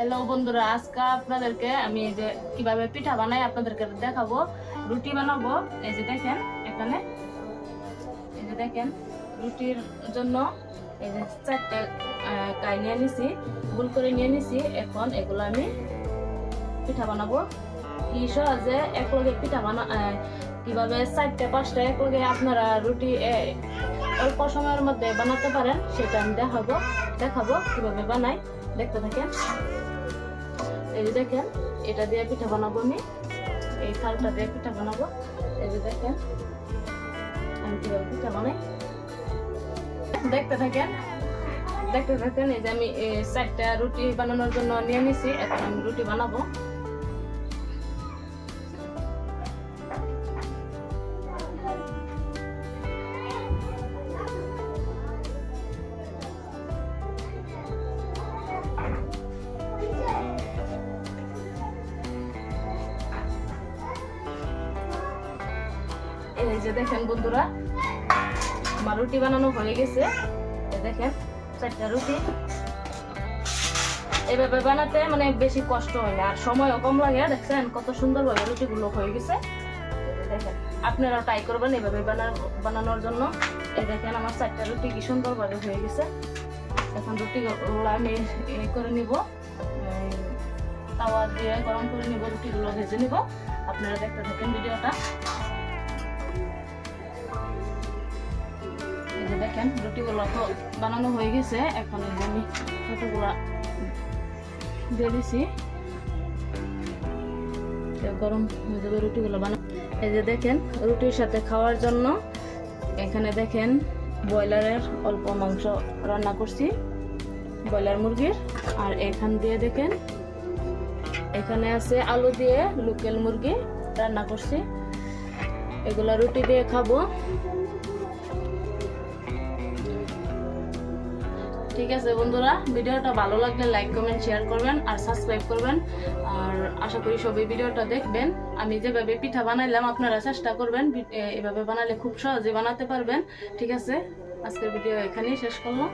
Hello বন্ধুরা, আজকে আপনাদেরকে আমি যে কিভাবে পিঠা বানাই আপনাদেরকে দেখাবো। রুটি বানাবো। এই যে দেখেন, এখানে এই যে দেখেন রুটির জন্য এই যে 4টে কাই নিয়ে নিছি, গোল করে নিয়ে নিছি। এখন এগুলো আমি পিঠা বানাবো। কি সহজে একলগে পিঠা কিভাবে 4টে 5টা একলগে আপনারা রুটি অল্প সময়ের মধ্যে বানাতে পারেন সেটা আমি দেখাবো কিভাবে বানাই। দেখতে থাকেন। এই যে দেখেন, এটা দিয়ে পিঠা বানাবো আমি। এই থালটা দিয়ে পিঠা বানাবো। এই যে দেখেন আমি কিভাবে পিঠা বানাই। দেখতে থাকেন। এই যে আমি 4টা রুটি বানানোর জন্য নিয়ে নিছি। এখন আমি রুটি বানাবো। এই যে দেখেন বন্ধুরা, আমার রুটি বানানো হয়ে গেছে। দেখেন 4টা রুটি। এভাবে বানাতে মানে বেশি কষ্ট হয় না, আর সময়ও কম লাগে। দেখছেন কত সুন্দরভাবে রুটিগুলো হয়ে গেছে। দেখেন আপনারা ট্রাই করবেন এভাবে বানানোর জন্য। এই দেখেন আমার 4টা রুটি কি সুন্দরভাবে হয়ে গেছে। এখন রুটিগুলো আমি করে নিব, তাওয়া দিয়ে গরম করে নিব, রুটিগুলো ভেজে নিব। আপনারা দেখতে থাকেন ভিডিওটা। দেখেন রুটিগুলো তো বানানো হয়ে গেছে। এখন আমি রুটিগুলো দিয়ে দিছি, গরম হয়ে যাবে রুটিগুলো বানানো। এই যে দেখেন রুটির সাথে খাওয়ার জন্য এখানে দেখেন ব্রয়লারের অল্প মাংস রান্না করছি, ব্রয়লার মুরগির। আর এখান দিয়ে দেখেন এখানে আছে আলু দিয়ে লোকাল মুরগি রান্না করছি। এগুলা রুটি দিয়ে খাবো। ঠিক আছে বন্ধুরা, ভিডিওটা ভালো লাগলে লাইক কমেন্ট শেয়ার করবেন আর সাবস্ক্রাইব করবেন। আর আশা করি সবাই ভিডিওটা দেখবেন। আমি যেভাবে পিঠা বানাইলাম আপনারা চেষ্টা করবেন, এভাবে বানালে খুব সহজে বানাতে পারবেন। ঠিক আছে, আজকের ভিডিও এখানেই শেষ করলাম।